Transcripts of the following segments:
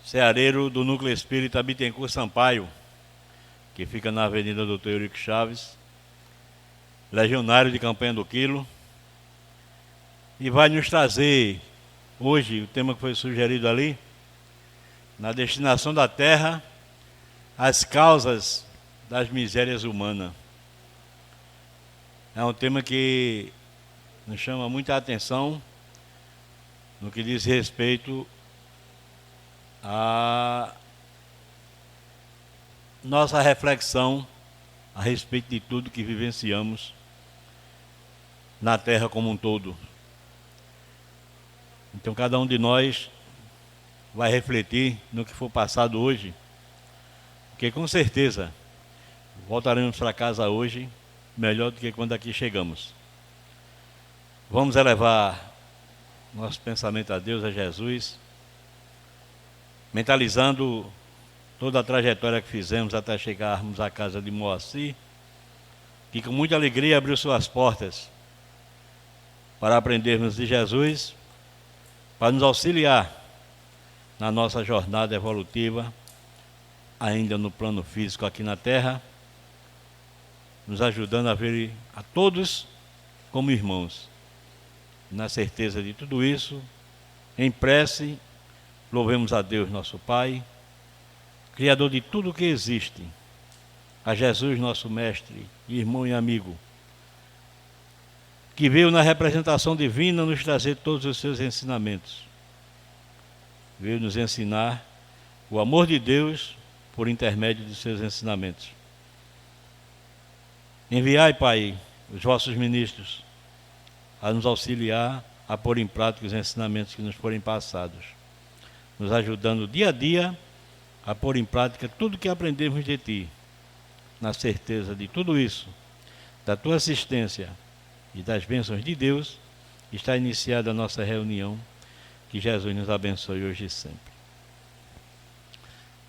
ceareiro do Núcleo Espírita Bittencourt Sampaio, que fica na Avenida Doutor Eurico Chaves, legionário de campanha do Quilo, e vai nos trazer hoje o tema que foi sugerido ali, na destinação da terra, as causas das misérias humanas. É um tema que nos chama muita atenção no que diz respeito a nossa reflexão a respeito de tudo que vivenciamos na Terra como um todo. Então cada um de nós vai refletir no que for passado hoje, porque com certeza voltaremos para casa hoje melhor do que quando aqui chegamos. Vamos elevar nosso pensamento a Deus, a Jesus, mentalizando toda a trajetória que fizemos até chegarmos à casa de Moacir, que com muita alegria abriu suas portas para aprendermos de Jesus, para nos auxiliar na nossa jornada evolutiva, ainda no plano físico aqui na Terra, nos ajudando a ver a todos como irmãos. Na certeza de tudo isso, em prece, louvemos a Deus, nosso Pai, Criador de tudo que existe, a Jesus, nosso Mestre, irmão e amigo, que veio na representação divina nos trazer todos os seus ensinamentos. Veio nos ensinar o amor de Deus por intermédio de seus ensinamentos. Enviai, Pai, os vossos ministros a nos auxiliar a pôr em prática os ensinamentos que nos forem passados, nos ajudando dia a dia a pôr em prática tudo que aprendemos de Ti, na certeza de tudo isso, da Tua assistência e das bênçãos de Deus, está iniciada a nossa reunião. Que Jesus nos abençoe hoje e sempre.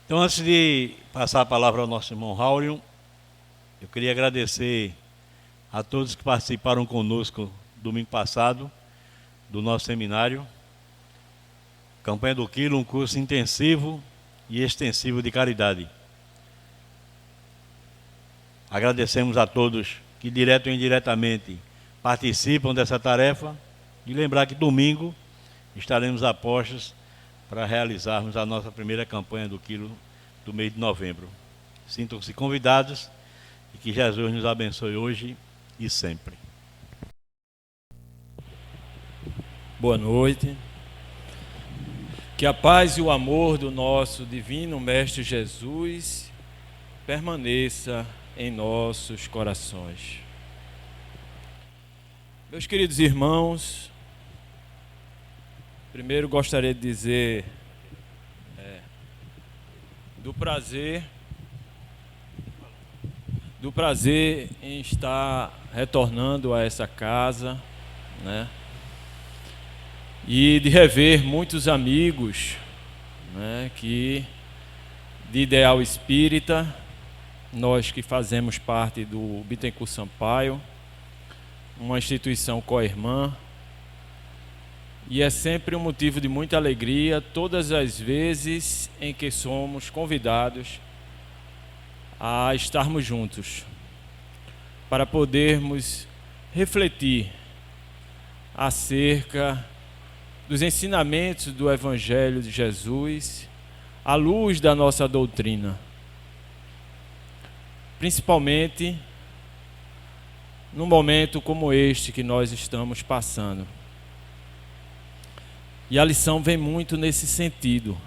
Então, antes de passar a palavra ao nosso irmão Raulio, eu queria agradecer a todos que participaram conosco domingo passado do nosso seminário, Campanha do Quilo, um curso intensivo e extensivo de caridade. Agradecemos a todos que direto ou indiretamente participam dessa tarefa e lembrar que domingo estaremos a postos para realizarmos a nossa primeira campanha do Quilo do mês de novembro. Sintam-se convidados e que Jesus nos abençoe hoje e sempre. Boa noite. Que a paz e o amor do nosso divino Mestre Jesus permaneça em nossos corações. Meus queridos irmãos, primeiro gostaria de dizer do prazer em estar retornando a essa casa, né? E de rever muitos amigos, né, que de ideal espírita, nós que fazemos parte do Bittencourt Sampaio, uma instituição co-irmã, e é sempre um motivo de muita alegria todas as vezes em que somos convidados a estarmos juntos, para podermos refletir acerca dos ensinamentos do Evangelho de Jesus, à luz da nossa doutrina, principalmente num momento como este que nós estamos passando. E a lição vem muito nesse sentido.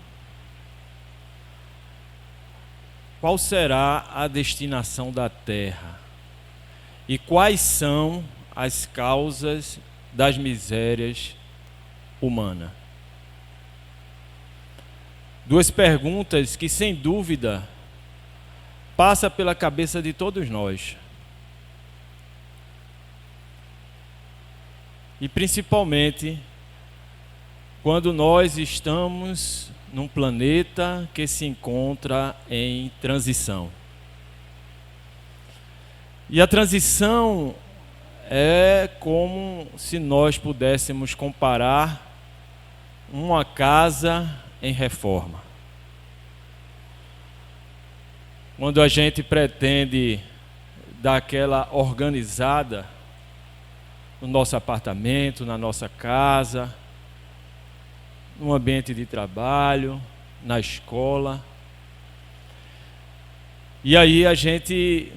Qual será a destinação da Terra? E quais são as causas das misérias humanas? Duas perguntas que, sem dúvida, passam pela cabeça de todos nós. E principalmente quando nós estamos num planeta que se encontra em transição. E a transição é como se nós pudéssemos comparar uma casa em reforma. quando a gente pretende dar aquela organizada no nosso apartamento, na nossa casa, no ambiente de trabalho, na escola. E aí a gente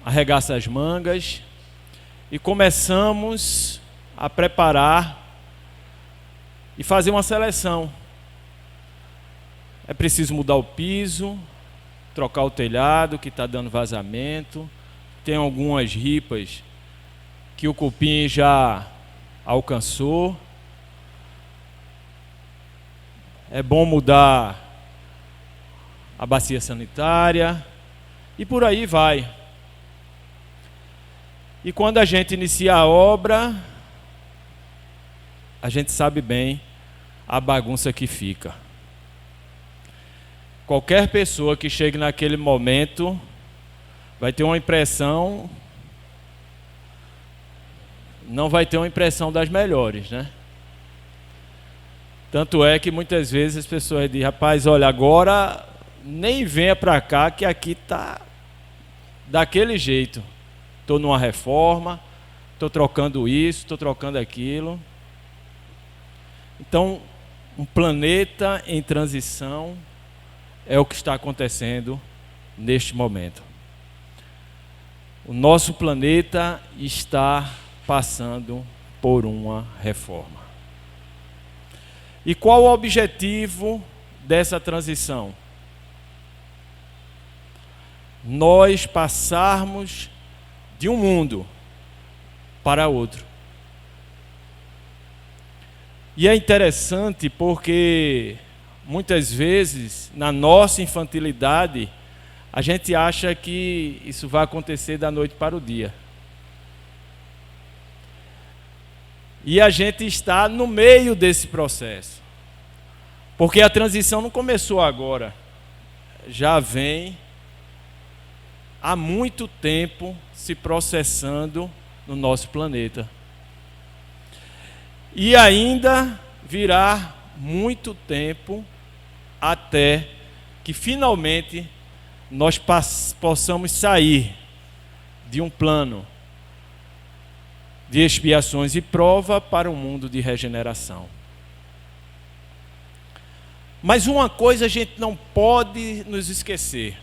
arregaça as mangas e começamos a preparar e fazer uma seleção. É preciso mudar o piso, trocar o telhado que está dando vazamento, tem algumas ripas que o cupim já alcançou. É bom mudar a bacia sanitária e por aí vai. E quando a gente inicia a obra, a gente sabe bem a bagunça que fica. Qualquer pessoa que chegue naquele momento vai ter uma impressão, não vai ter uma impressão das melhores, né? Tanto é que muitas vezes as pessoas dizem, rapaz, olha, agora nem venha para cá que aqui está daquele jeito. Estou numa reforma, estou trocando isso, estou trocando aquilo. Então, um planeta em transição é o que está acontecendo neste momento. O nosso planeta está passando por uma reforma. E qual o objetivo dessa transição? Nós passarmos de um mundo para outro. E é interessante porque muitas vezes, na nossa infantilidade, a gente acha que isso vai acontecer da noite para o dia. E a gente está no meio desse processo. Porque a transição não começou agora. Já vem há muito tempo se processando no nosso planeta. E ainda virá muito tempo até que finalmente nós possamos sair de um plano de expiações e prova para um mundo de regeneração. Mas uma coisa a gente não pode nos esquecer.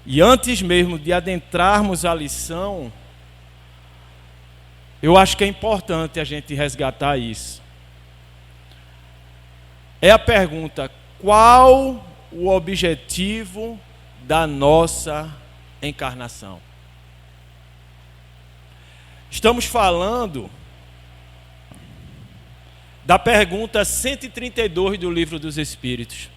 E antes mesmo de adentrarmos a lição, eu acho que é importante a gente resgatar isso. É a pergunta: qual o objetivo da nossa encarnação? Estamos falando da pergunta 132 do Livro dos Espíritos.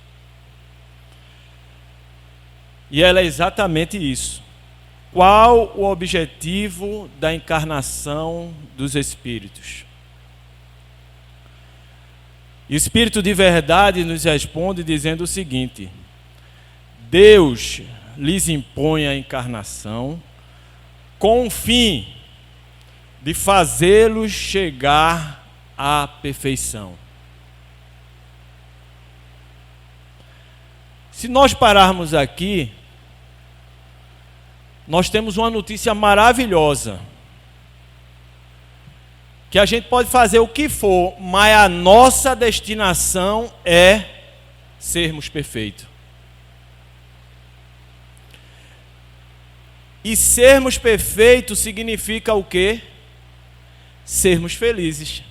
E ela é exatamente isso. Qual o objetivo da encarnação dos espíritos? E o Espírito de verdade nos responde dizendo o seguinte: Deus lhes impõe a encarnação com o fim de fazê-los chegar à perfeição. Se nós pararmos aqui, nós temos uma notícia maravilhosa. Que a gente pode fazer o que for, mas a nossa destinação é sermos perfeitos. E sermos perfeitos significa o quê? Sermos felizes.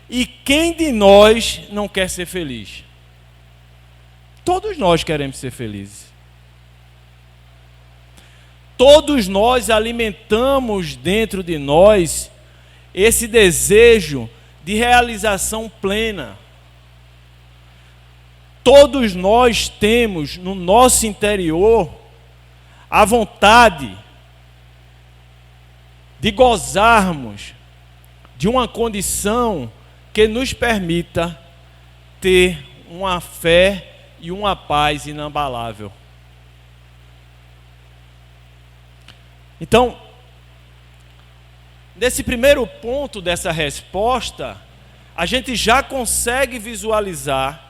E quem de nós não quer ser feliz? Todos nós queremos ser felizes. Todos nós alimentamos dentro de nós esse desejo de realização plena. Todos nós temos no nosso interior a vontade de gozarmos de uma condição que nos permita ter uma fé e uma paz inabalável. Então, nesse primeiro ponto dessa resposta, a gente já consegue visualizar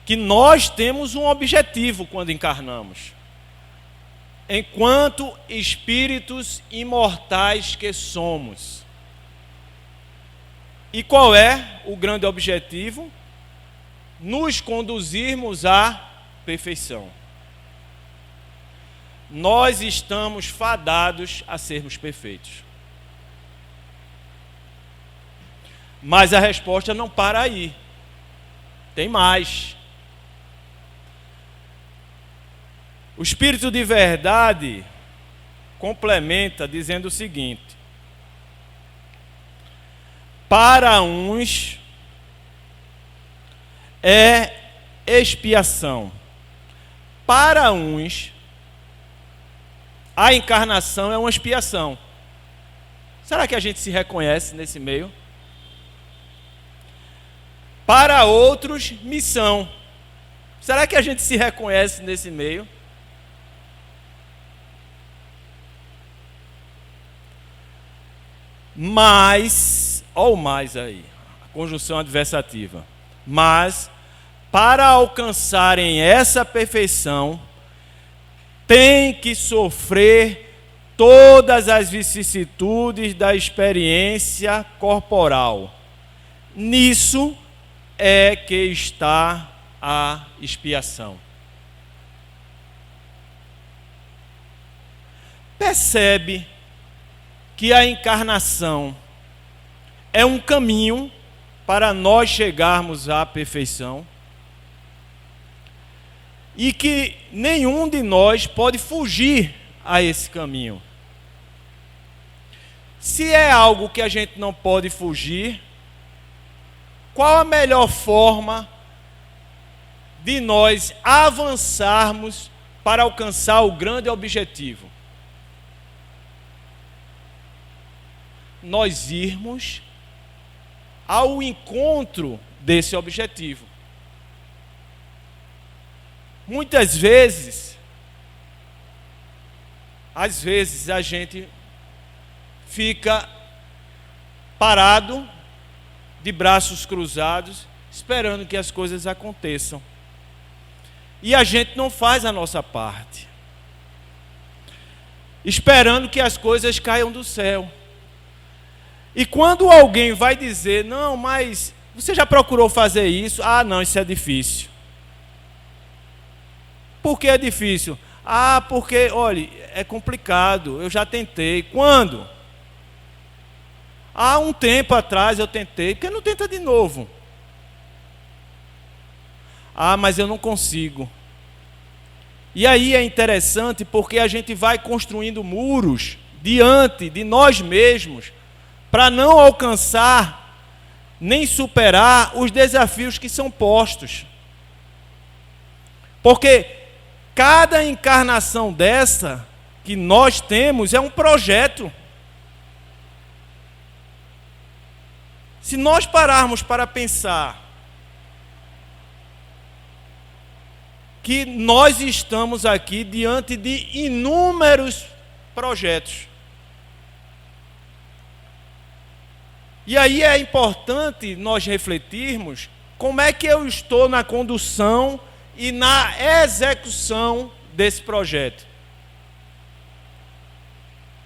que nós temos um objetivo quando encarnamos, enquanto espíritos imortais que somos. E qual é o grande objetivo? Nos conduzirmos à perfeição. Nós estamos fadados a sermos perfeitos. Mas a resposta não para aí. Tem mais. O Espírito de Verdade complementa dizendo o seguinte: para uns é expiação, para uns a encarnação é uma expiação. Será que a gente se reconhece nesse meio? Para outros, missão. Será que a gente se reconhece nesse meio? Mas, olha o mais aí, a conjunção adversativa. Mas, para alcançarem essa perfeição, tem que sofrer todas as vicissitudes da experiência corporal. Nisso é que está a expiação. Percebe que a encarnação é um caminho para nós chegarmos à perfeição e que nenhum de nós pode fugir a esse caminho. Se é algo que a gente não pode fugir, qual a melhor forma de nós avançarmos para alcançar o grande objetivo? Nós irmos ao encontro desse objetivo. Muitas vezes, às vezes a gente fica parado, de braços cruzados, esperando que as coisas aconteçam. E a gente não faz a nossa parte, esperando que as coisas caiam do céu. E quando alguém vai dizer, não, mas você já procurou fazer isso? Ah, não, isso é difícil. Por que é difícil? Ah, porque, olha, é complicado, eu já tentei. Quando? Há um tempo atrás eu tentei, por que não tenta de novo? Ah, mas eu não consigo. E aí é interessante porque a gente vai construindo muros diante de nós mesmos, para não alcançar nem superar os desafios que são postos. Porque cada encarnação dessa que nós temos é um projeto. Se nós pararmos para pensar que nós estamos aqui diante de inúmeros projetos, e aí é importante nós refletirmos como é que eu estou na condução e na execução desse projeto.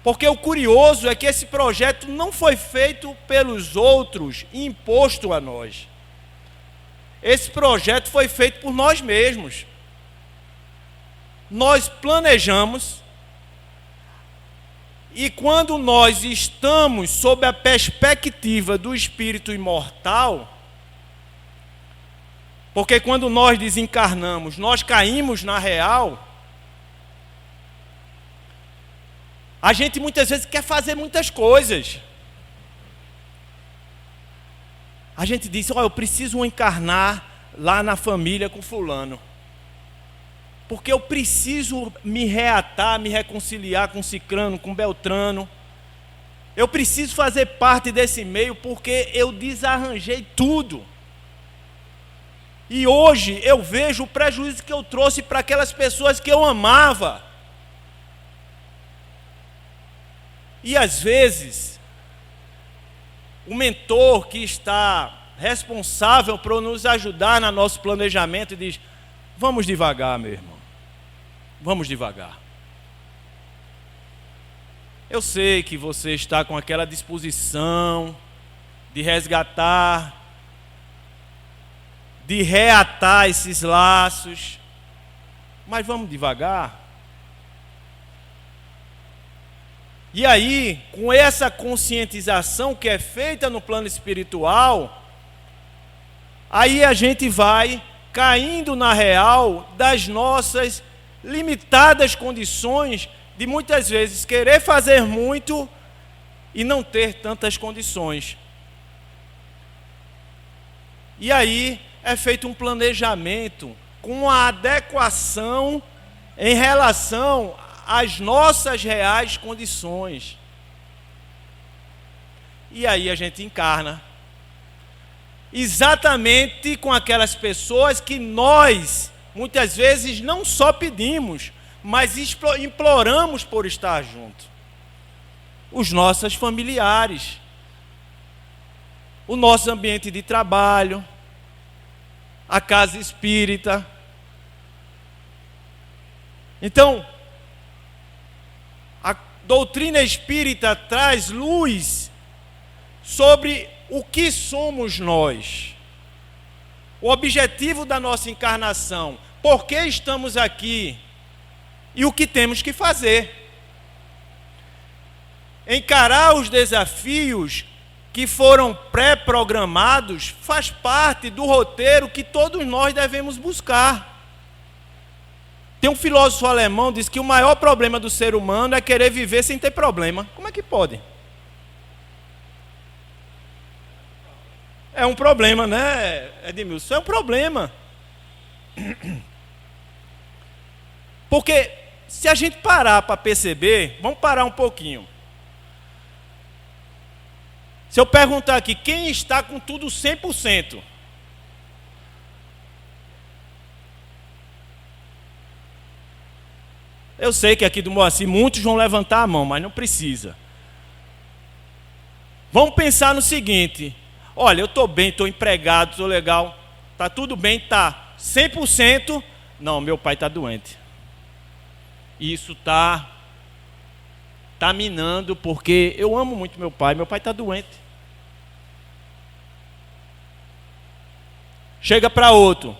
Porque o curioso é que esse projeto não foi feito pelos outros e imposto a nós. Esse projeto foi feito por nós mesmos. Nós planejamos. E quando nós estamos sob a perspectiva do espírito imortal, porque quando nós desencarnamos, nós caímos na real, a gente muitas vezes quer fazer muitas coisas. A gente diz, eu preciso encarnar lá na família com fulano. Porque eu preciso me reatar, me reconciliar com Cicrano, com Beltrano. Eu preciso fazer parte desse meio porque eu desarranjei tudo. E hoje eu vejo o prejuízo que eu trouxe para aquelas pessoas que eu amava. E às vezes, o mentor que está responsável por nos ajudar no nosso planejamento e diz: vamos devagar, meu irmão. Vamos devagar. Eu sei que você está com aquela disposição de resgatar, de reatar esses laços, mas vamos devagar. E aí, com essa conscientização que é feita no plano espiritual, aí a gente vai caindo na real das nossas limitadas condições de muitas vezes querer fazer muito e não ter tantas condições. E aí é feito um planejamento com a adequação em relação às nossas reais condições. E aí a gente encarna exatamente com aquelas pessoas que nós, muitas vezes, não só pedimos, mas imploramos por estar junto. Os nossos familiares, o nosso ambiente de trabalho, a casa espírita. Então, a doutrina espírita traz luz sobre o que somos nós, o objetivo da nossa encarnação, por que estamos aqui e o que temos que fazer. Encarar os desafios que foram pré-programados faz parte do roteiro que todos nós devemos buscar. Tem um filósofo alemão que diz que o maior problema do ser humano é querer viver sem ter problema. Como é que pode? É um problema, né, Edmilson? É um problema. Porque se a gente parar para perceber, vamos parar um pouquinho. Se eu perguntar aqui, quem está com tudo 100%? Eu sei que aqui do Moacir muitos vão levantar a mão, mas não precisa. Vamos pensar no seguinte: olha, eu estou bem, estou empregado, estou legal, está tudo bem, está 100%. Não, meu pai está doente. Isso está minando, porque eu amo muito meu pai está doente. Chega para outro: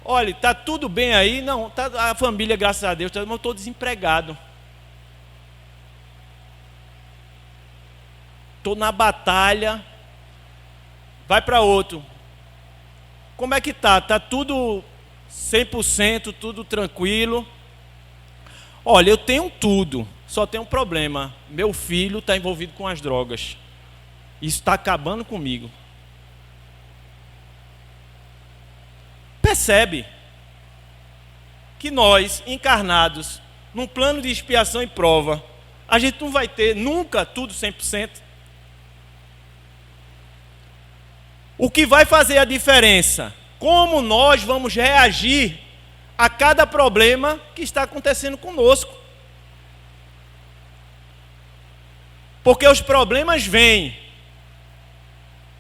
olha, está tudo bem aí? Não, tá, a família, graças a Deus, mas eu estou desempregado. Estou na batalha. Vai para outro: como é que está? Está tudo 100%, tudo tranquilo? Olha, eu tenho tudo, só tem um problema: meu filho está envolvido com as drogas. Isso está acabando comigo. Percebe que nós, encarnados num plano de expiação e prova, a gente não vai ter nunca tudo 100%. O que vai fazer a diferença? Como nós vamos reagir a cada problema que está acontecendo conosco. Porque os problemas vêm.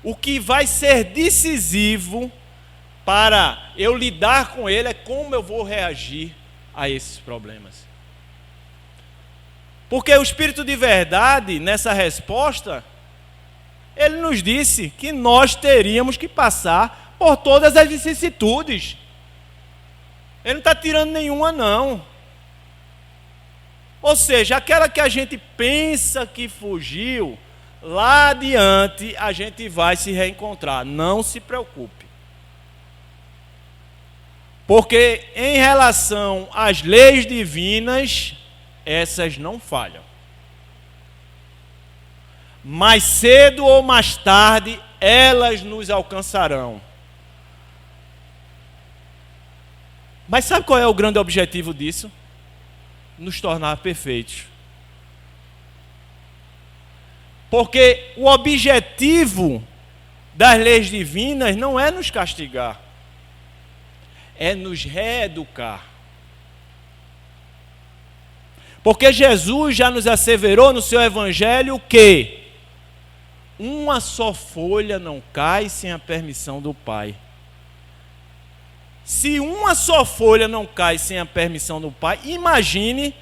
O que vai ser decisivo para eu lidar com ele é como eu vou reagir a esses problemas. Porque o Espírito de Verdade, nessa resposta, ele nos disse que nós teríamos que passar por todas as vicissitudes. Ele não está tirando nenhuma, não. Ou seja, aquela que a gente pensa que fugiu, lá adiante a gente vai se reencontrar. Não se preocupe. Porque em relação às leis divinas, essas não falham. Mais cedo ou mais tarde, elas nos alcançarão. Mas sabe qual é o grande objetivo disso? Nos tornar perfeitos. Porque o objetivo das leis divinas não é nos castigar, é nos reeducar. Porque Jesus já nos asseverou no seu evangelho que uma só folha não cai sem a permissão do Pai. Se uma só folha não cai sem a permissão do Pai, imagine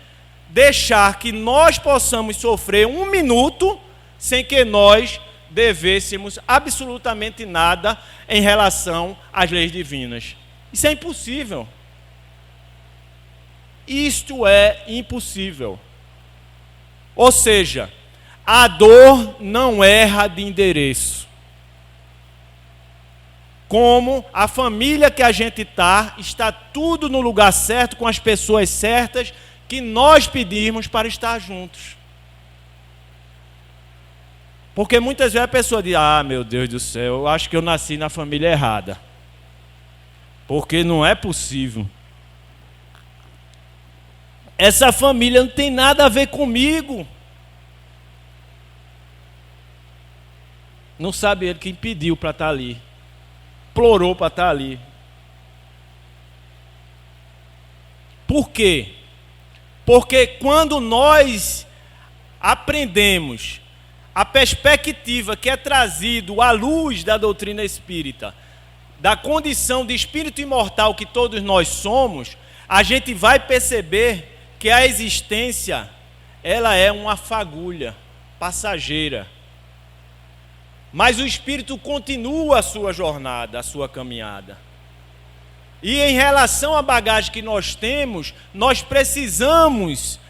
deixar que nós possamos sofrer 1 minuto sem que nós devêssemos absolutamente nada em relação às leis divinas. Isso é impossível. Isto é impossível. Ou seja, a dor não erra de endereço. Como a família que a gente está tudo no lugar certo, com as pessoas certas, que nós pedimos para estar juntos. Porque muitas vezes a pessoa diz, meu Deus do céu, eu acho que eu nasci na família errada. Porque não é possível. Essa família não tem nada a ver comigo. Não sabe ele quem pediu para estar ali. Implorou para estar ali. Por quê? Porque quando nós aprendemos a perspectiva que é trazido à luz da doutrina espírita, da condição de espírito imortal que todos nós somos, a gente vai perceber que a existência, ela é uma fagulha passageira. Mas o espírito continua a sua jornada, a sua caminhada. E em relação à bagagem que nós temos, nós precisamos,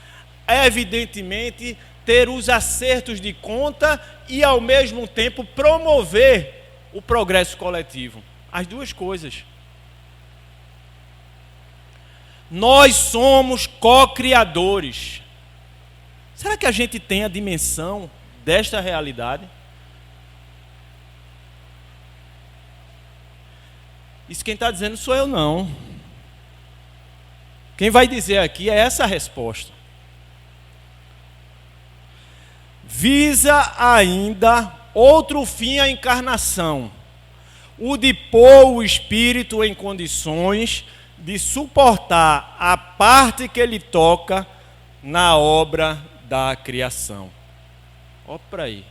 evidentemente, ter os acertos de conta e, ao mesmo tempo, promover o progresso coletivo. As duas coisas. Nós somos co-criadores. Será que a gente tem a dimensão desta realidade? Isso quem está dizendo sou eu não. Quem vai dizer aqui é essa a resposta. Visa ainda outro fim à encarnação, o de pôr o espírito em condições de suportar a parte que ele toca na obra da criação. Olha para aí.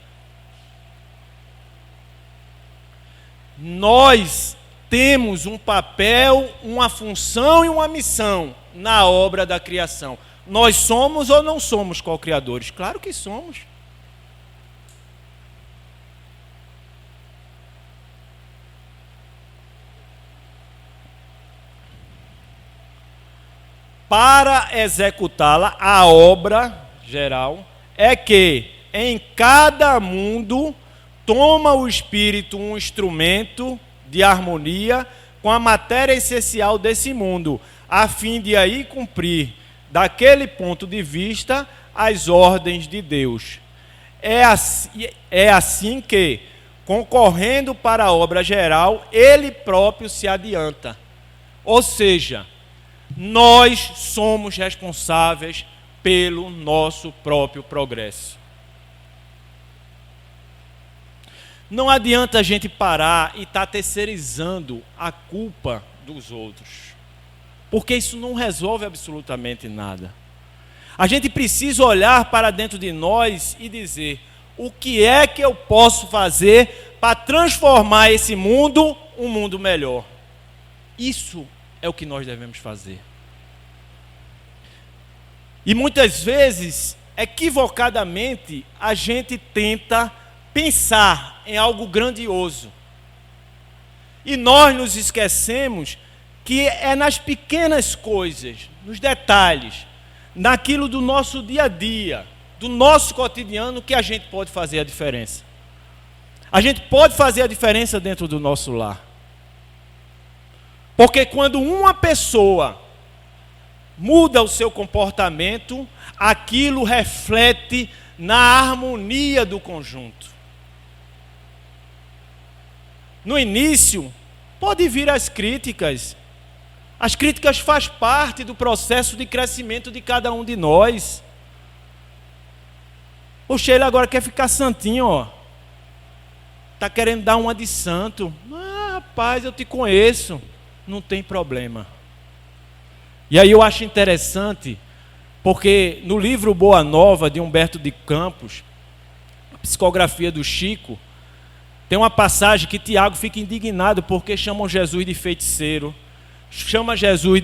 Nós temos um papel, uma função e uma missão na obra da criação. Nós somos ou não somos co-criadores? Claro que somos. Para executá-la, a obra geral é que em cada mundo toma o espírito um instrumento de harmonia com a matéria essencial desse mundo, a fim de aí cumprir, daquele ponto de vista, as ordens de Deus. É assim que, concorrendo para a obra geral, ele próprio se adianta. Ou seja, nós somos responsáveis pelo nosso próprio progresso. Não adianta a gente parar e estar terceirizando a culpa dos outros, porque isso não resolve absolutamente nada. A gente precisa olhar para dentro de nós e dizer: o que é que eu posso fazer para transformar esse mundo um mundo melhor? Isso é o que nós devemos fazer. E muitas vezes, equivocadamente, a gente tenta pensar em algo grandioso. E nós nos esquecemos que é nas pequenas coisas, nos detalhes, naquilo do nosso dia a dia, do nosso cotidiano, que a gente pode fazer a diferença. A gente pode fazer a diferença dentro do nosso lar. Porque quando uma pessoa muda o seu comportamento, aquilo reflete na harmonia do conjunto. No início, pode vir as críticas. As críticas fazem parte do processo de crescimento de cada um de nós. O Sheila agora quer ficar santinho, ó. Está querendo dar uma de santo. Rapaz, eu te conheço. Não tem problema. E aí eu acho interessante, porque no livro Boa Nova, de Humberto de Campos, a psicografia do Chico, Tem uma passagem que Tiago fica indignado porque chamam Jesus de feiticeiro, chama Jesus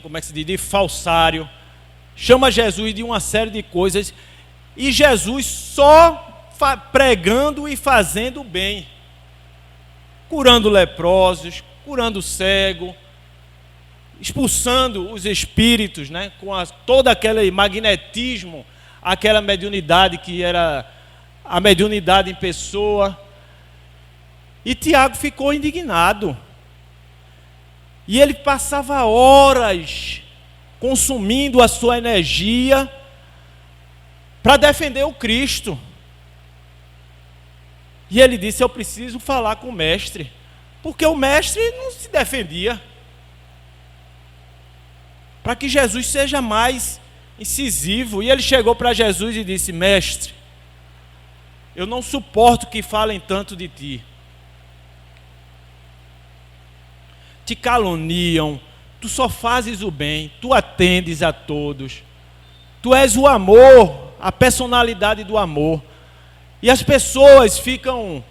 como é que se diz? De falsário, chama Jesus de uma série de coisas, e Jesus só pregando e fazendo bem, curando leprosos, curando cego, expulsando os espíritos, né, com todo aquele magnetismo, aquela mediunidade que era a mediunidade em pessoa. E Tiago ficou indignado. E ele passava horas consumindo a sua energia para defender o Cristo. E ele disse: eu preciso falar com o mestre, porque o mestre não se defendia. Para que Jesus seja mais incisivo. E ele chegou para Jesus e disse: mestre, eu não suporto que falem tanto de ti. Te caluniam, tu só fazes o bem, tu atendes a todos, tu és o amor, a personalidade do amor, e as pessoas ficam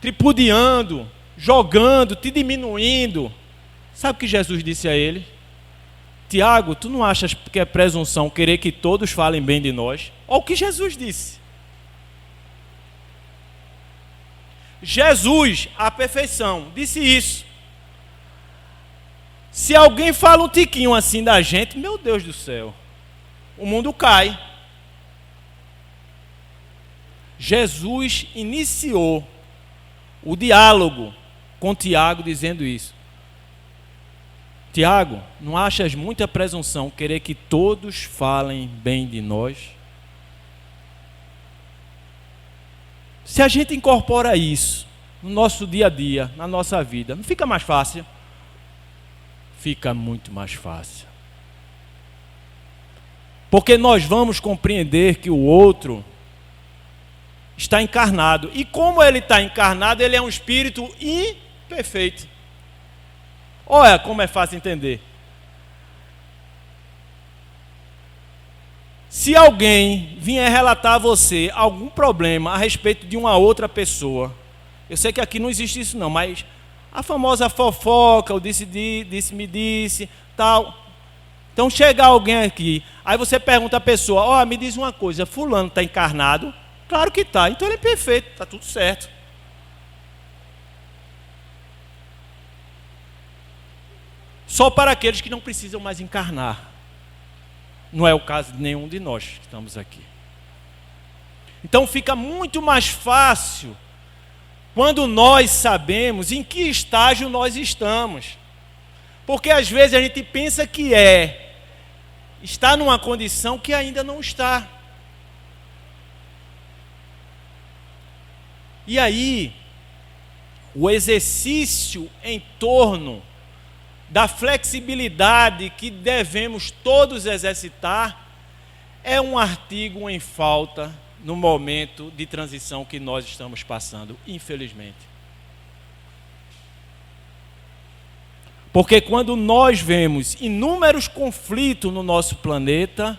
tripudiando, jogando, te diminuindo. Sabe o que Jesus disse a ele? Tiago, tu não achas que é presunção querer que todos falem bem de nós? Olha o que Jesus disse. Jesus, a perfeição, disse isso. Se alguém fala um tiquinho assim da gente, meu Deus do céu, o mundo cai. Jesus iniciou o diálogo com Tiago dizendo isso. Tiago, não achas muita presunção querer que todos falem bem de nós? Se a gente incorpora isso no nosso dia a dia, na nossa vida, não fica mais fácil? Fica muito mais fácil. Porque nós vamos compreender que o outro está encarnado. E como ele está encarnado, ele é um espírito imperfeito. Olha como é fácil entender. Se alguém vier relatar a você algum problema a respeito de uma outra pessoa, eu sei que aqui não existe isso não, mas a famosa fofoca, o disse-me disse, tal. Então chega alguém aqui, aí você pergunta à pessoa: me diz uma coisa, fulano está encarnado? Claro que está, então ele é perfeito, está tudo certo. Só para aqueles que não precisam mais encarnar. Não é o caso de nenhum de nós que estamos aqui. Então fica muito mais fácil quando nós sabemos em que estágio nós estamos. Porque às vezes a gente pensa que está numa condição que ainda não está. E aí, o exercício em torno da flexibilidade que devemos todos exercitar é um artigo em falta no momento de transição que nós estamos passando, infelizmente. Porque quando nós vemos inúmeros conflitos no nosso planeta,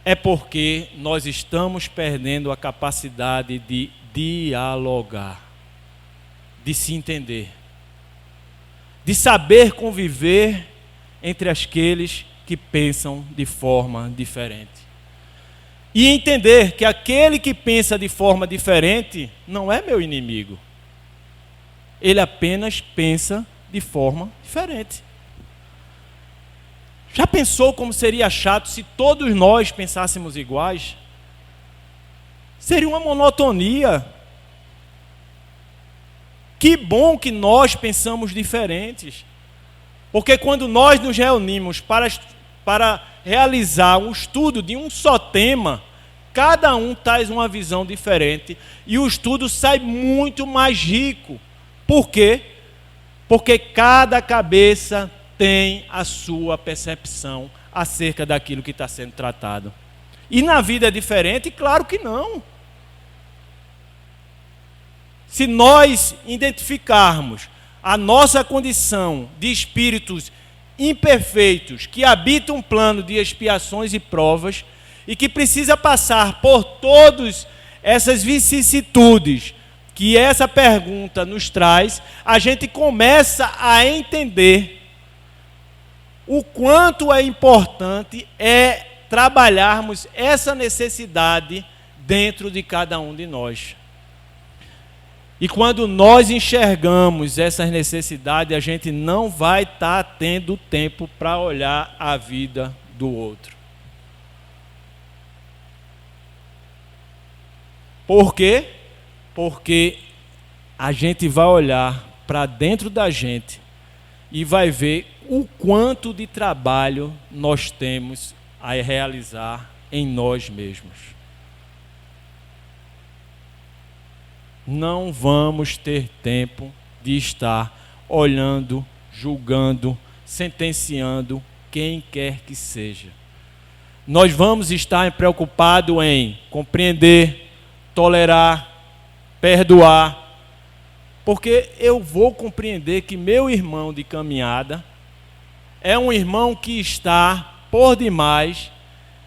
é porque nós estamos perdendo a capacidade de dialogar, de se entender, de saber conviver entre aqueles que pensam de forma diferente. E entender que aquele que pensa de forma diferente não é meu inimigo. Ele apenas pensa de forma diferente. Já pensou como seria chato se todos nós pensássemos iguais? Seria uma monotonia. Que bom que nós pensamos diferentes. Porque quando nós nos reunimos para realizar um estudo de um só tema, cada um traz uma visão diferente e o estudo sai muito mais rico. Por quê? Porque cada cabeça tem a sua percepção acerca daquilo que está sendo tratado. E na vida é diferente? Claro que não. Se nós identificarmos a nossa condição de espíritos imperfeitos que habitam um plano de expiações e provas, e que precisa passar por todas essas vicissitudes que essa pergunta nos traz, a gente começa a entender o quanto é importante trabalharmos essa necessidade dentro de cada um de nós. E quando nós enxergamos essas necessidades, a gente não vai estar tendo tempo para olhar a vida do outro. Por quê? Porque a gente vai olhar para dentro da gente e vai ver o quanto de trabalho nós temos a realizar em nós mesmos. Não vamos ter tempo de estar olhando, julgando, sentenciando quem quer que seja. Nós vamos estar preocupados em compreender, tolerar, perdoar, porque eu vou compreender que meu irmão de caminhada é um irmão que está por demais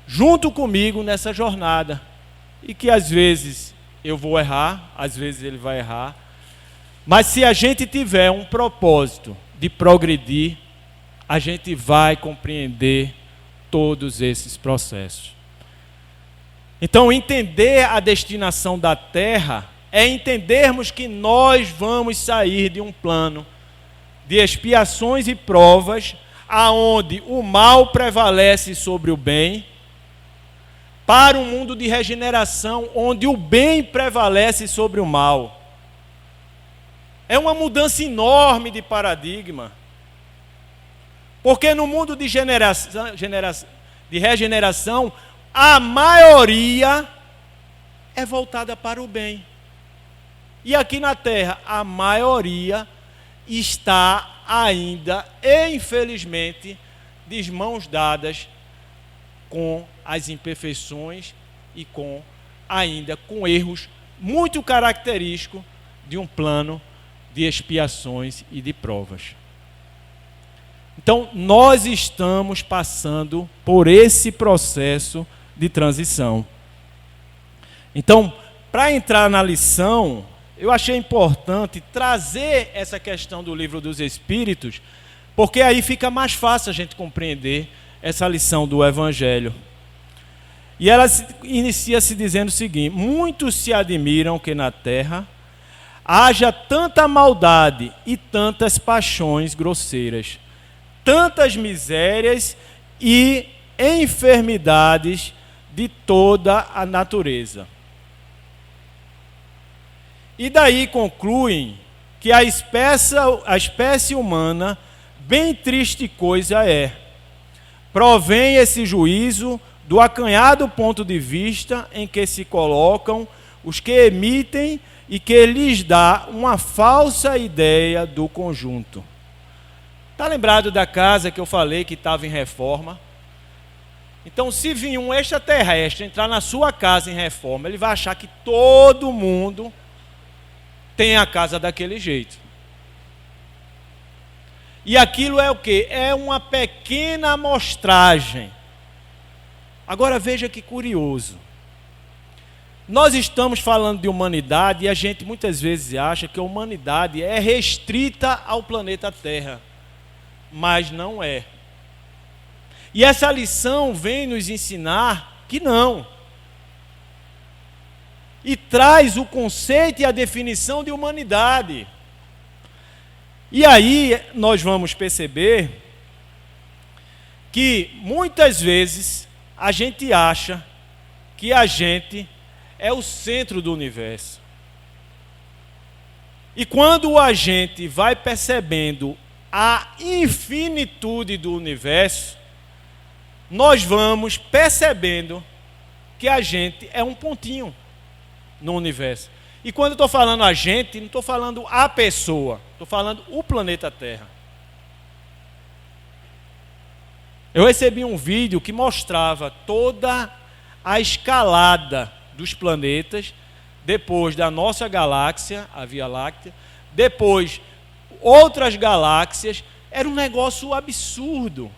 junto comigo nessa jornada e que às vezes eu vou errar, às vezes ele vai errar, mas se a gente tiver um propósito de progredir, a gente vai compreender todos esses processos. Então, entender a destinação da terra é entendermos que nós vamos sair de um plano de expiações e provas, aonde o mal prevalece sobre o bem, para um mundo de regeneração, onde o bem prevalece sobre o mal. É uma mudança enorme de paradigma. Porque no mundo de regeneração, a maioria é voltada para o bem. E aqui na Terra, a maioria está ainda, infelizmente, de mãos dadas com as imperfeições e ainda com erros muito característicos de um plano de expiações e de provas. Então, nós estamos passando por esse processo de transição. Então, para entrar na lição, eu achei importante trazer essa questão do Livro dos Espíritos, porque aí fica mais fácil a gente compreender essa lição do Evangelho. E ela inicia se dizendo o seguinte: muitos se admiram que na terra haja tanta maldade e tantas paixões grosseiras, tantas misérias e enfermidades de toda a natureza. E daí concluem que a espécie humana, bem triste coisa é. Provém esse juízo do acanhado ponto de vista em que se colocam os que emitem e que lhes dá uma falsa ideia do conjunto. Está lembrado da casa que eu falei que estava em reforma? Então, se vir um extraterrestre entrar na sua casa em reforma, ele vai achar que todo mundo tem a casa daquele jeito. E aquilo é o quê? É uma pequena amostragem. Agora veja que curioso. Nós estamos falando de humanidade e a gente muitas vezes acha que a humanidade é restrita ao planeta Terra. Mas não é. E essa lição vem nos ensinar que não. E traz o conceito e a definição de humanidade. E aí nós vamos perceber que muitas vezes a gente acha que a gente é o centro do universo. E quando a gente vai percebendo a infinitude do universo, nós vamos percebendo que a gente é um pontinho no universo. E quando eu estou falando a gente, não estou falando a pessoa, estou falando o planeta Terra. Eu recebi um vídeo que mostrava toda a escalada dos planetas, depois da nossa galáxia, a Via Láctea, depois outras galáxias. Era um negócio absurdo.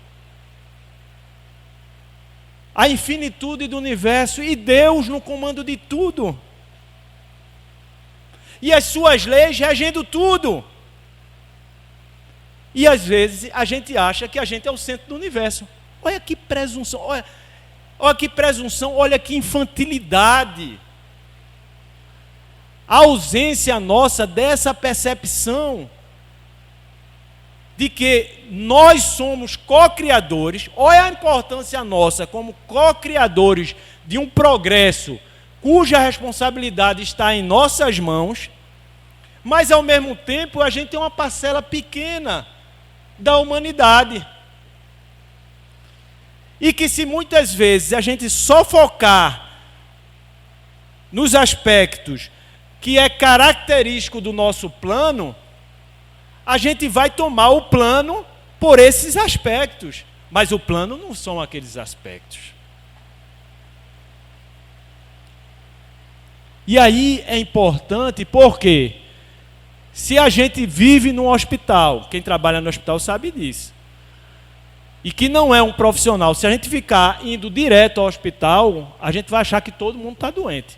a infinitude do universo e Deus no comando de tudo. E as suas leis regendo tudo. E às vezes a gente acha que a gente é o centro do universo. Olha que presunção, olha que presunção, olha que infantilidade. A ausência nossa dessa percepção de que nós somos co-criadores. Olha a importância nossa como co-criadores de um progresso cuja responsabilidade está em nossas mãos, mas ao mesmo tempo a gente tem uma parcela pequena da humanidade. E que se muitas vezes a gente só focar nos aspectos que é característico do nosso plano, a gente vai tomar o plano por esses aspectos. Mas o plano não são aqueles aspectos. E aí é importante porque se a gente vive num hospital, quem trabalha no hospital sabe disso, e que não é um profissional, se a gente ficar indo direto ao hospital, a gente vai achar que todo mundo está doente.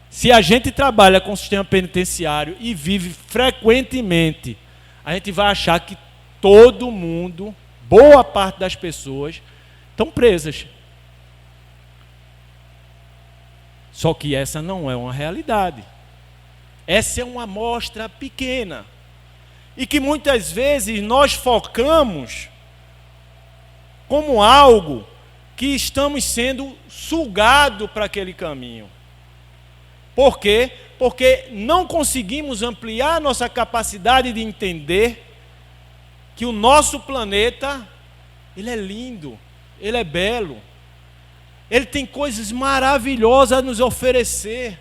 Se a gente trabalha com o sistema penitenciário e vive frequentemente, a gente vai achar que todo mundo, boa parte das pessoas, estão presas. Só que essa não é uma realidade. Essa é uma amostra pequena. E que muitas vezes nós focamos como algo que estamos sendo sugados para aquele caminho. Por quê? Porque não conseguimos ampliar nossa capacidade de entender que o nosso planeta, ele é lindo, ele é belo, ele tem coisas maravilhosas a nos oferecer.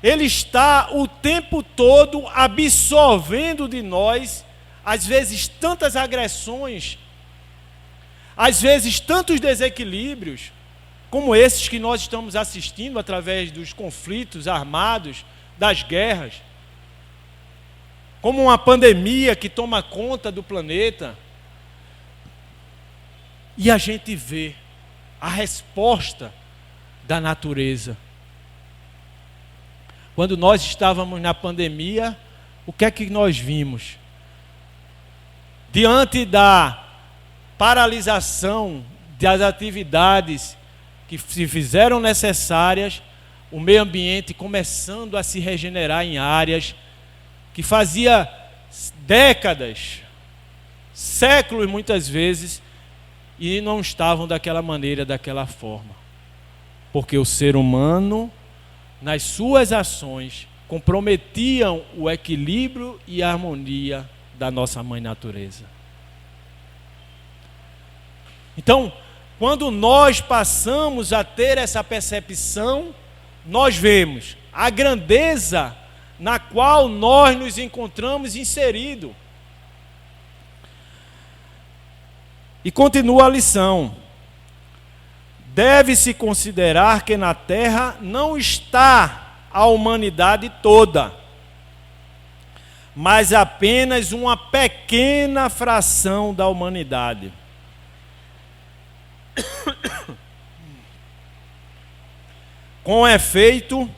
Ele está o tempo todo absorvendo de nós, às vezes tantas agressões, às vezes tantos desequilíbrios, como esses que nós estamos assistindo através dos conflitos armados, das guerras, como uma pandemia que toma conta do planeta. E a gente vê a resposta da natureza. Quando nós estávamos na pandemia, o que é que nós vimos? Diante da paralisação das atividades que se fizeram necessárias, o meio ambiente começando a se regenerar em áreas que fazia décadas, séculos muitas vezes, e não estavam daquela maneira, daquela forma. Porque o ser humano, nas suas ações, comprometiam o equilíbrio e a harmonia da nossa mãe natureza. Então, quando nós passamos a ter essa percepção, nós vemos a grandeza na qual nós nos encontramos inseridos. E continua a lição. Deve-se considerar que na Terra não está a humanidade toda, mas apenas uma pequena fração da humanidade. Com efeito,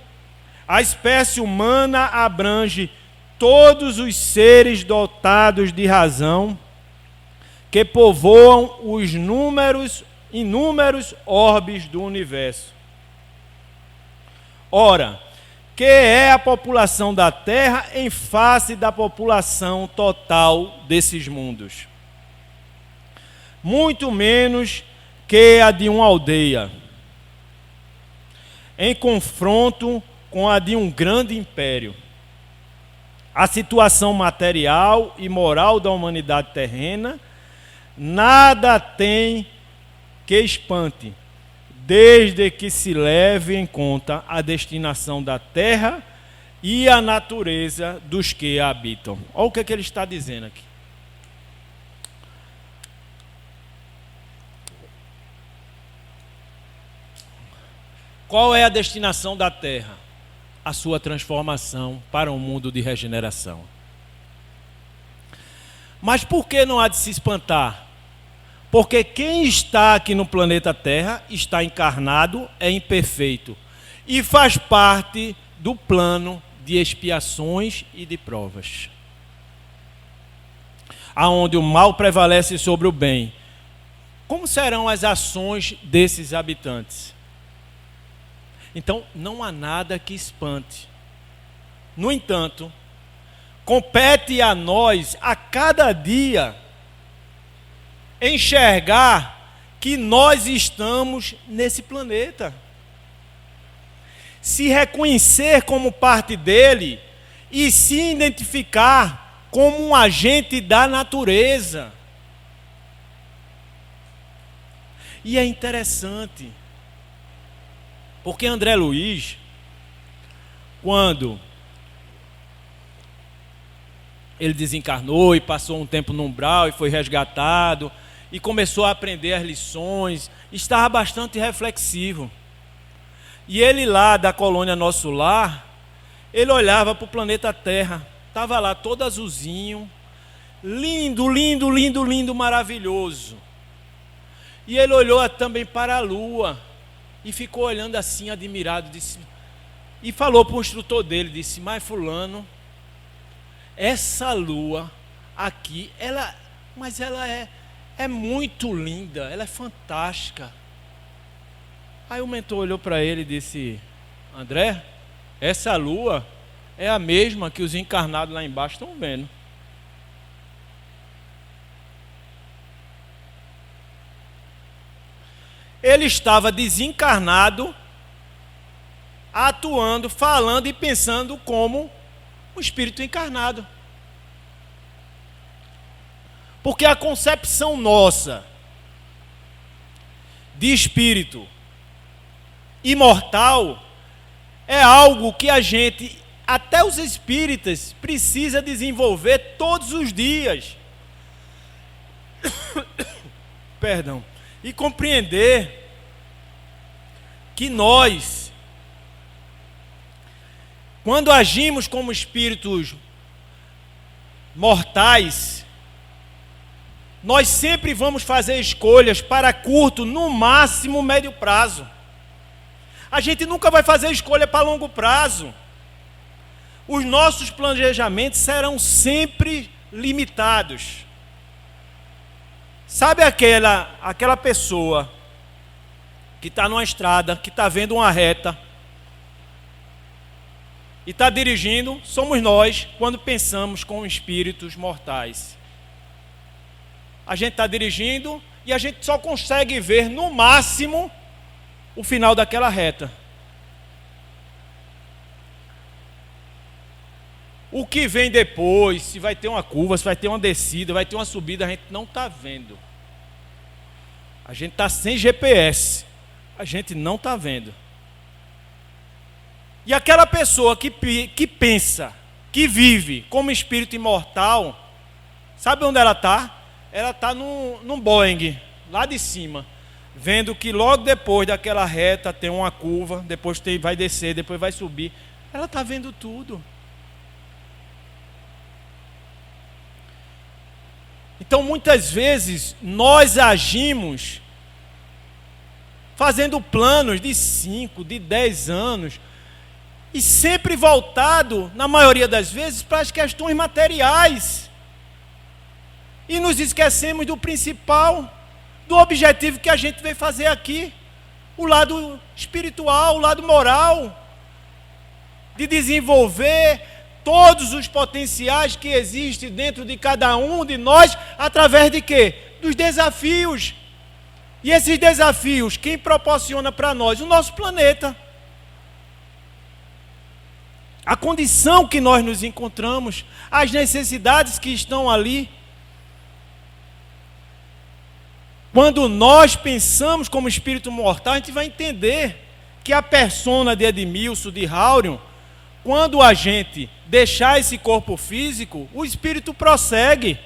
a espécie humana abrange todos os seres dotados de razão que povoam os inúmeros orbes do universo. Ora, que é a população da Terra em face da população total desses mundos? Muito menos que a de uma aldeia, em confronto com a de um grande império. A situação material e moral da humanidade terrena nada tem que espante, desde que se leve em conta a destinação da terra e a natureza dos que a habitam. Olha o que ele está dizendo aqui. Qual é a destinação da terra? A sua transformação para um mundo de regeneração. Mas por que não há de se espantar? Porque quem está aqui no planeta Terra está encarnado, é imperfeito e faz parte do plano de expiações e de provas, aonde o mal prevalece sobre o bem. Como serão as ações desses habitantes? Então, não há nada que espante. No entanto, compete a nós, a cada dia, enxergar que nós estamos nesse planeta. Se reconhecer como parte dele e se identificar como um agente da natureza. E é interessante, porque André Luiz, quando ele desencarnou e passou um tempo no umbral e foi resgatado e começou a aprender as lições, estava bastante reflexivo. E ele lá da colônia Nosso Lar, ele olhava para o planeta Terra, estava lá todo azulzinho, lindo, lindo, lindo, lindo, maravilhoso. E ele olhou também para a lua e ficou olhando assim, admirado, disse, e falou para o instrutor dele, disse, mas fulano, essa lua aqui, ela é muito linda, ela é fantástica. Aí o mentor olhou para ele e disse, André, essa lua é a mesma que os encarnados lá embaixo estão vendo. Ele estava desencarnado, atuando, falando e pensando como um espírito encarnado. Porque a concepção nossa de espírito imortal é algo que a gente, até os espíritas, precisa desenvolver todos os dias. Perdão. E compreender que nós, quando agimos como espíritos mortais, nós sempre vamos fazer escolhas para curto, no máximo médio prazo. A gente nunca vai fazer escolha para longo prazo. Os nossos planejamentos serão sempre limitados. Sabe aquela pessoa que está numa estrada, que está vendo uma reta e está dirigindo? Somos nós quando pensamos com espíritos mortais. A gente está dirigindo e a gente só consegue ver no máximo o final daquela reta. O que vem depois, se vai ter uma curva, se vai ter uma descida, vai ter uma subida, a gente não está vendo. A gente está sem GPS, a gente não está vendo. E aquela pessoa que pensa, que vive como espírito imortal, sabe onde ela está? Ela está num Boeing, lá de cima, vendo que logo depois daquela reta tem uma curva, depois vai descer, depois vai subir. Ela está vendo tudo. Então, muitas vezes, nós agimos fazendo planos de 5, de 10 anos, e sempre voltado, na maioria das vezes, para as questões materiais. E nos esquecemos do principal, do objetivo que a gente veio fazer aqui, o lado espiritual, o lado moral, de desenvolver todos os potenciais que existem dentro de cada um de nós, através de quê? Dos desafios. E esses desafios, quem proporciona para nós? O nosso planeta. A condição que nós nos encontramos, as necessidades que estão ali. Quando nós pensamos como espírito mortal, a gente vai entender que a persona de Edmilson, de Haurion, quando a gente deixar esse corpo físico, o espírito prossegue.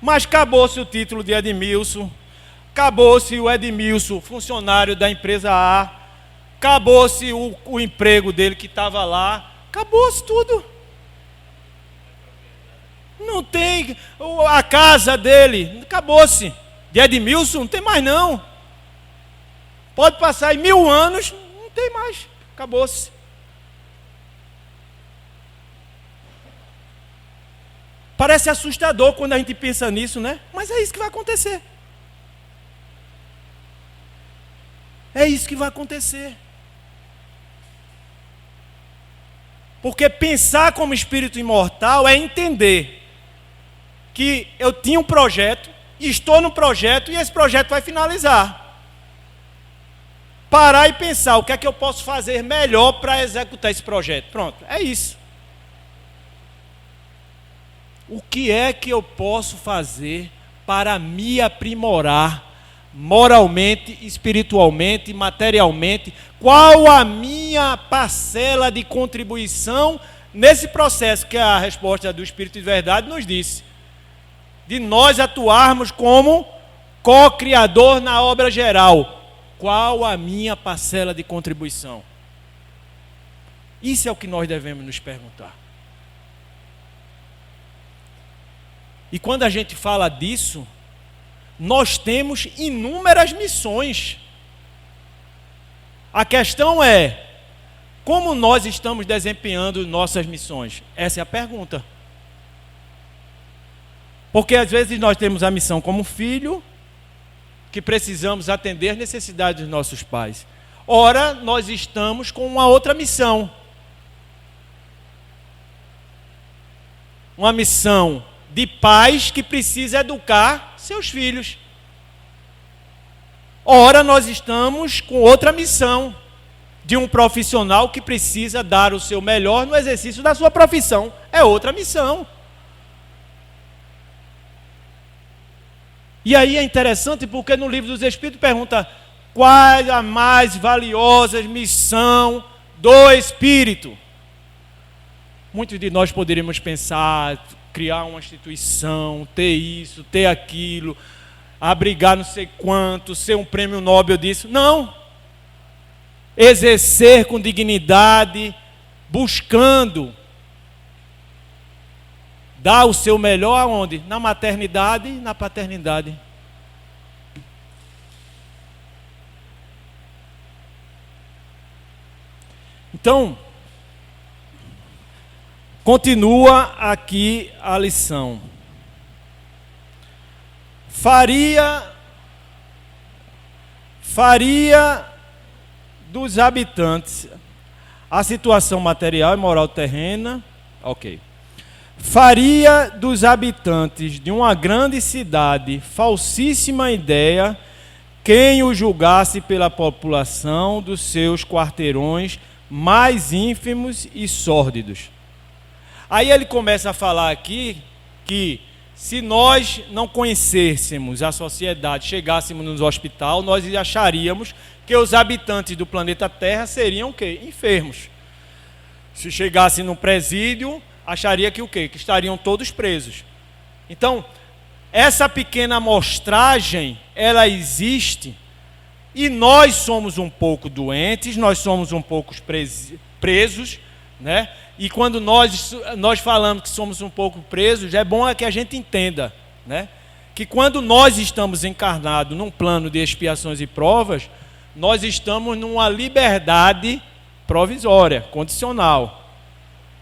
Mas acabou-se o título de Edmilson, acabou-se o Edmilson, funcionário da empresa A, acabou-se o emprego dele que estava lá, acabou-se tudo. Não tem a casa dele, acabou-se. De Edmilson, não tem mais não. Pode passar aí 1000 anos, não tem mais, acabou-se. Parece assustador quando a gente pensa nisso, né? Mas é isso que vai acontecer. É isso que vai acontecer. Porque pensar como espírito imortal é entender que eu tinha um projeto, estou no projeto e esse projeto vai finalizar. Parar e pensar o que é que eu posso fazer melhor para executar esse projeto. Pronto, é isso. O que é que eu posso fazer para me aprimorar moralmente, espiritualmente, materialmente? Qual a minha parcela de contribuição nesse processo que a resposta do Espírito de Verdade nos disse? De nós atuarmos como co-criador na obra geral. Qual a minha parcela de contribuição? Isso é o que nós devemos nos perguntar. E quando a gente fala disso, nós temos inúmeras missões. A questão é, como nós estamos desempenhando nossas missões? Essa é a pergunta. Porque às vezes nós temos a missão como filho, que precisamos atender as necessidades dos nossos pais. Ora, nós estamos com uma outra missão. Uma missão de pais que precisa educar seus filhos. Ora, nós estamos com outra missão de um profissional que precisa dar o seu melhor no exercício da sua profissão. É outra missão. E aí é interessante porque no Livro dos Espíritos pergunta qual a mais valiosa missão do Espírito. Muitos de nós poderíamos pensar, criar uma instituição, ter isso, ter aquilo, abrigar não sei quanto, ser um prêmio Nobel disso. Não. Exercer com dignidade, buscando dar o seu melhor aonde? Na maternidade e na paternidade. Então, continua aqui a lição. Faria dos habitantes a situação material e moral terrena, ok. Faria dos habitantes de uma grande cidade falsíssima ideia quem o julgasse pela população dos seus quarteirões mais ínfimos e sórdidos. Aí ele começa a falar aqui que se nós não conhecêssemos a sociedade, chegássemos no hospital, nós acharíamos que os habitantes do planeta Terra seriam o quê? Enfermos. Se chegasse no presídio, acharia que o quê? Que estariam todos presos. Então, essa pequena amostragem, ela existe e nós somos um pouco doentes, nós somos um pouco presos, né? E quando nós falamos que somos um pouco presos, é bom que a gente entenda, né? Que quando nós estamos encarnados num plano de expiações e provas, nós estamos numa liberdade provisória, condicional,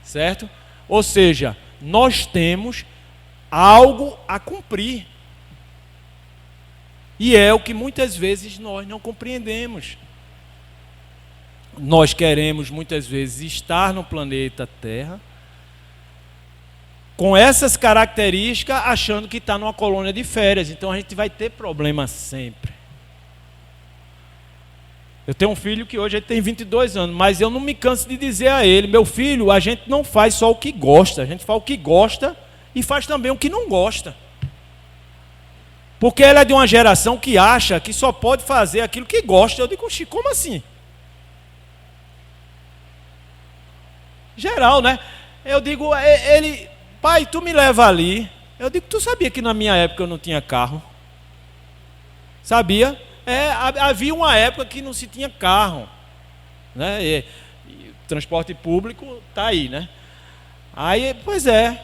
certo? Ou seja, nós temos algo a cumprir. E é o que muitas vezes nós não compreendemos. Nós queremos muitas vezes estar no planeta Terra com essas características, achando que está numa colônia de férias. Então a gente vai ter problema sempre. Eu tenho um filho que hoje ele tem 22 anos, mas eu não me canso de dizer a ele, meu filho, a gente não faz só o que gosta, a gente faz o que gosta e faz também o que não gosta. Porque ele é de uma geração que acha que só pode fazer aquilo que gosta. Eu digo, Chico, como assim? Geral, né? Eu digo, ele, pai, tu me leva ali. Eu digo, tu sabia que na minha época eu não tinha carro? Sabia? Havia uma época que não se tinha carro, né? E transporte público está aí, né? Aí, pois é.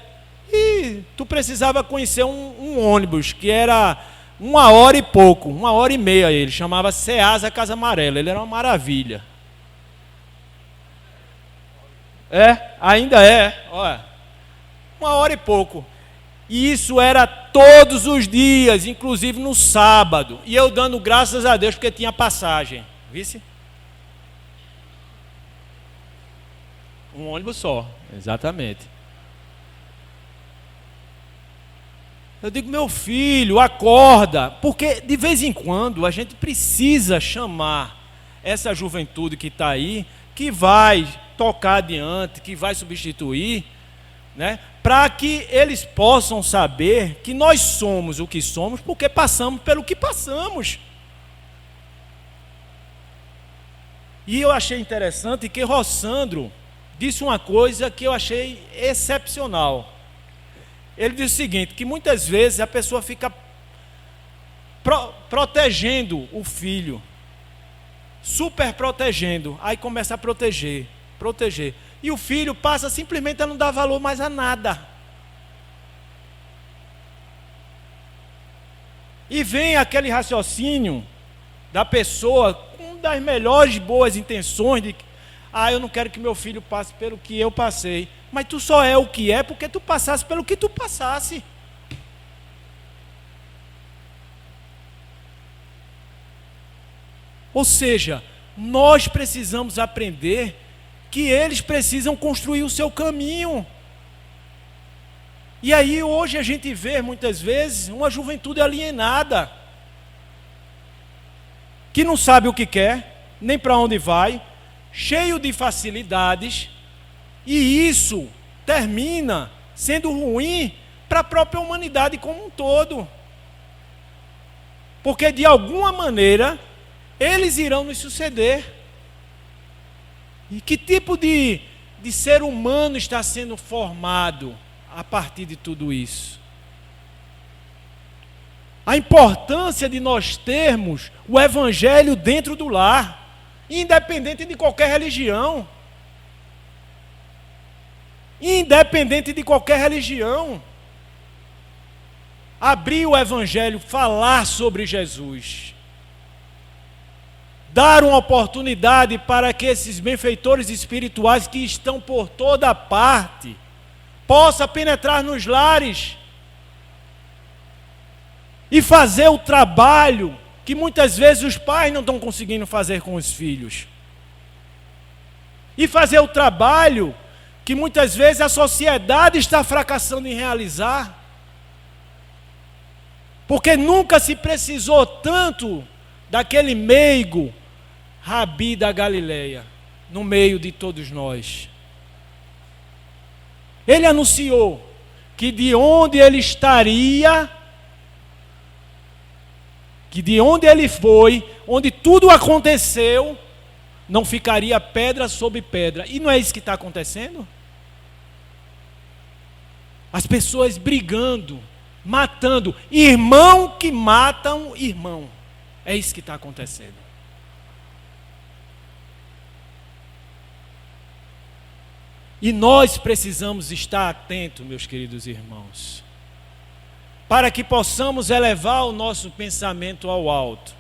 E que tu precisava conhecer um ônibus que era 1 hora e pouco, 1 hora e meia ele, chamava Ceasa Casa Amarela, ele era uma maravilha. Ainda é, olha, 1 hora e pouco. E isso era todos os dias, inclusive no sábado. E eu dando graças a Deus porque tinha passagem. Vice? Um ônibus só, exatamente. Eu digo, meu filho, acorda, porque de vez em quando a gente precisa chamar essa juventude que está aí, que vai tocar adiante, que vai substituir, né, para que eles possam saber que nós somos o que somos, porque passamos pelo que passamos. E eu achei interessante que Rossandro disse uma coisa que eu achei excepcional. Ele disse o seguinte, que muitas vezes a pessoa fica protegendo o filho, super protegendo, aí começa a proteger. E o filho passa simplesmente a não dar valor mais a nada. E vem aquele raciocínio da pessoa com das melhores boas intenções de eu não quero que meu filho passe pelo que eu passei. Mas tu só é o que é porque tu passasse pelo que tu passasse. Ou seja, nós precisamos aprender que eles precisam construir o seu caminho. E aí hoje a gente vê muitas vezes uma juventude alienada, que não sabe o que quer, nem para onde vai, cheio de facilidades, e isso termina sendo ruim para a própria humanidade como um todo. Porque de alguma maneira eles irão nos suceder. E que tipo de ser humano está sendo formado a partir de tudo isso? A importância de nós termos o evangelho dentro do lar, independente de qualquer religião. Independente de qualquer religião. Abrir o evangelho, falar sobre Jesus. Dar uma oportunidade para que esses benfeitores espirituais que estão por toda parte possam penetrar nos lares e fazer o trabalho que muitas vezes os pais não estão conseguindo fazer com os filhos. E fazer o trabalho que muitas vezes a sociedade está fracassando em realizar. Porque nunca se precisou tanto daquele meigo Rabi da Galileia, no meio de todos nós. Ele anunciou que de onde ele estaria, que de onde ele foi, onde tudo aconteceu, não ficaria pedra sobre pedra. E não é isso que está acontecendo? As pessoas brigando, matando, irmão que matam irmão. É isso que está acontecendo. E nós precisamos estar atentos, meus queridos irmãos, para que possamos elevar o nosso pensamento ao alto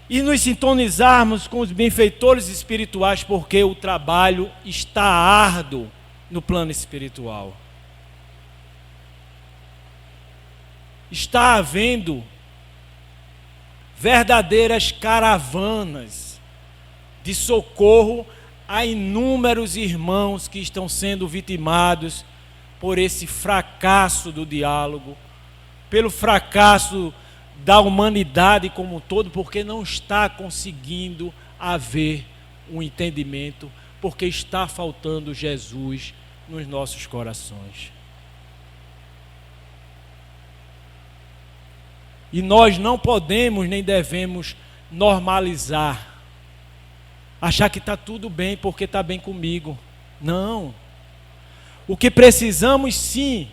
e nos sintonizarmos com os benfeitores espirituais, porque o trabalho está árduo no plano espiritual. Está havendo verdadeiras caravanas de socorro a inúmeros irmãos que estão sendo vitimados por esse fracasso do diálogo, pelo fracasso da humanidade como um todo, porque não está conseguindo haver um entendimento, porque está faltando Jesus nos nossos corações. E nós não podemos nem devemos normalizar, achar que está tudo bem porque está bem comigo. Não. O que precisamos sim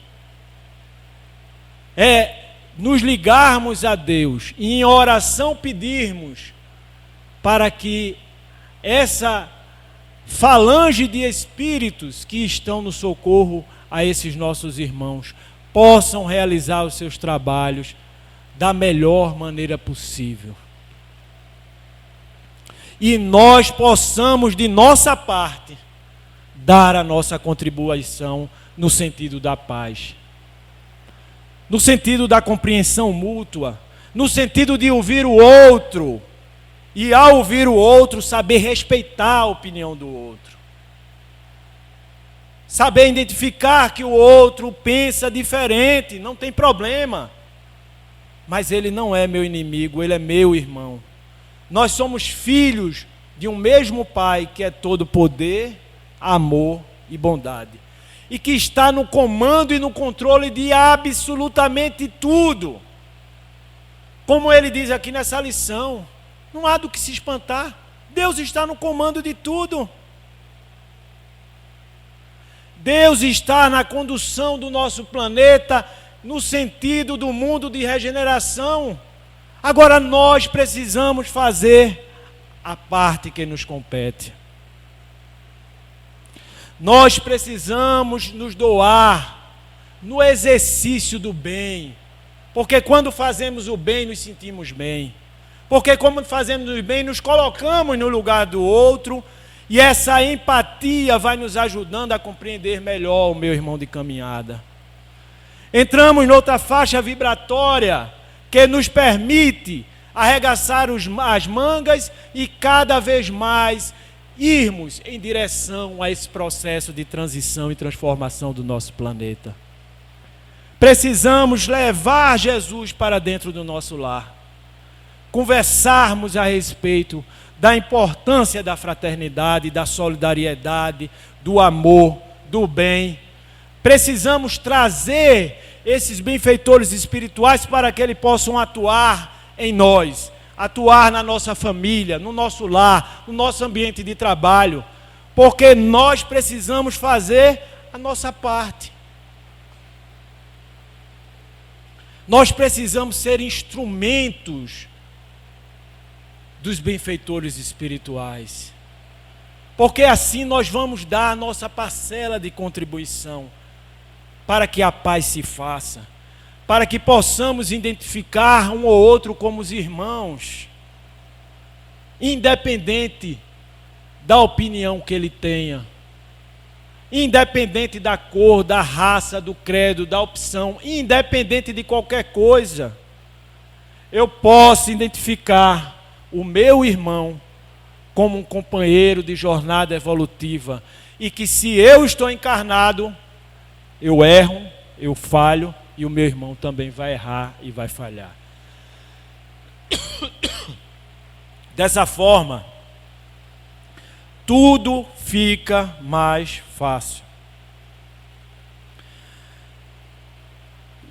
é nos ligarmos a Deus e em oração pedirmos para que essa falange de espíritos que estão no socorro a esses nossos irmãos possam realizar os seus trabalhos da melhor maneira possível. E nós possamos, de nossa parte, dar a nossa contribuição no sentido da paz, no sentido da compreensão mútua, no sentido de ouvir o outro, e ao ouvir o outro, saber respeitar a opinião do outro. Saber identificar que o outro pensa diferente, não tem problema. Mas ele não é meu inimigo, ele é meu irmão. Nós somos filhos de um mesmo Pai que é todo poder, amor e bondade. E que está no comando e no controle de absolutamente tudo. Como ele diz aqui nessa lição, não há do que se espantar. Deus está no comando de tudo. Deus está na condução do nosso planeta, no sentido do mundo de regeneração. Agora nós precisamos fazer a parte que nos compete. Nós precisamos nos doar no exercício do bem. Porque quando fazemos o bem, nos sentimos bem. Porque quando fazemos o bem, nos colocamos no lugar do outro. E essa empatia vai nos ajudando a compreender melhor o meu irmão de caminhada. Entramos noutra faixa vibratória que nos permite arregaçar as mangas e cada vez mais irmos em direção a esse processo de transição e transformação do nosso planeta. Precisamos levar Jesus para dentro do nosso lar. Conversarmos a respeito da importância da fraternidade, da solidariedade, do amor, do bem. Precisamos trazer esses benfeitores espirituais para que eles possam atuar em nós, atuar na nossa família, no nosso lar, no nosso ambiente de trabalho, porque nós precisamos fazer a nossa parte. Nós precisamos ser instrumentos dos benfeitores espirituais, porque assim nós vamos dar a nossa parcela de contribuição para que a paz se faça, para que possamos identificar um ou outro como os irmãos, independente da opinião que ele tenha, independente da cor, da raça, do credo, da opção, independente de qualquer coisa, eu posso identificar o meu irmão como um companheiro de jornada evolutiva, e que se eu estou encarnado, eu erro, eu falho, e o meu irmão também vai errar e vai falhar. Dessa forma, tudo fica mais fácil.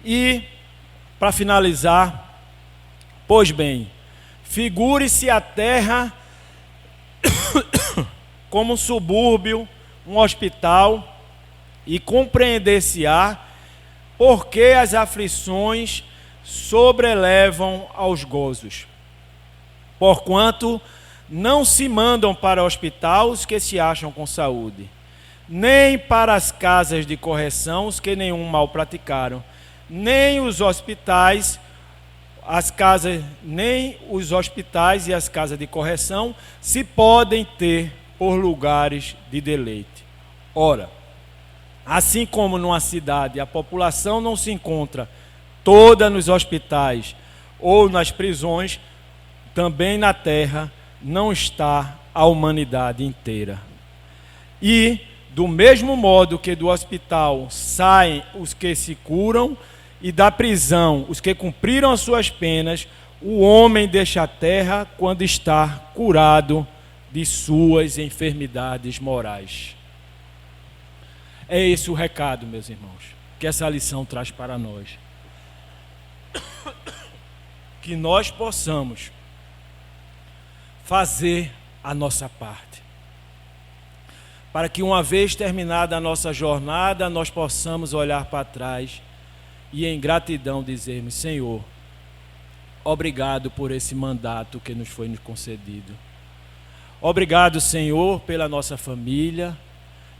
E, para finalizar, pois bem, figure-se a terra como um subúrbio, um hospital, e compreender-se-á porque as aflições sobrelevam aos gozos. Porquanto não se mandam para o hospital os que se acham com saúde, nem para as casas de correção os que nenhum mal praticaram, nem os hospitais e as casas de correção se podem ter por lugares de deleite. Ora, assim como numa cidade a população não se encontra toda nos hospitais ou nas prisões, também na terra não está a humanidade inteira. E, do mesmo modo que do hospital saem os que se curam, e da prisão os que cumpriram as suas penas, o homem deixa a terra quando está curado de suas enfermidades morais. É esse o recado, meus irmãos, que essa lição traz para nós. Que nós possamos fazer a nossa parte, para que uma vez terminada a nossa jornada, nós possamos olhar para trás e em gratidão dizermos: Senhor, obrigado por esse mandato que nos foi concedido. Obrigado, Senhor, pela nossa família,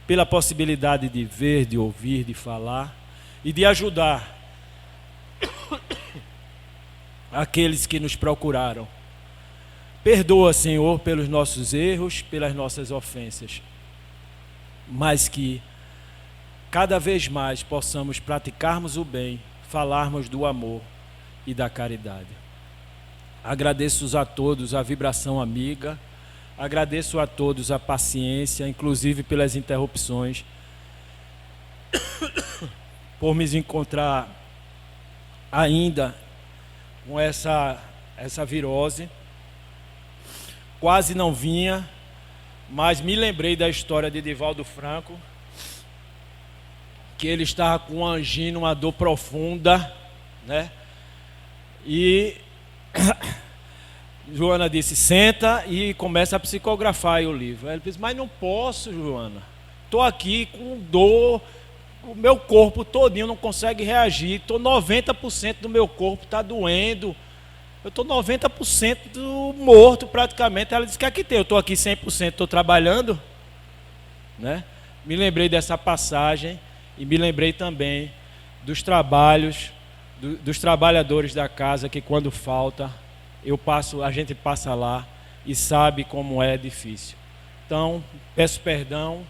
pela possibilidade de ver, de ouvir, de falar e de ajudar aqueles que nos procuraram. Perdoa, Senhor, pelos nossos erros, pelas nossas ofensas, mas que cada vez mais possamos praticarmos o bem, falarmos do amor e da caridade. Agradeço a todos a vibração amiga, agradeço a todos a paciência, inclusive pelas interrupções, por me encontrar ainda com essa virose. Quase não vinha, mas me lembrei da história de Divaldo Franco, que ele estava com uma angina, uma dor profunda, né? E Joana disse, senta e começa a psicografar aí o livro. Aí ele disse, mas não posso, Joana, estou aqui com dor, o meu corpo todinho não consegue reagir, 90% do meu corpo está doendo, eu estou 90% morto praticamente. Ela disse, que aqui tem, eu estou aqui 100%, estou trabalhando, né? Me lembrei dessa passagem e me lembrei também dos trabalhos, dos trabalhadores da casa, que quando falta, a gente passa lá e sabe como é difícil. Então, peço perdão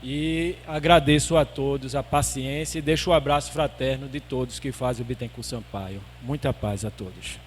e agradeço a todos a paciência e deixo o abraço fraterno de todos que fazem o Bittencourt Sampaio. Muita paz a todos.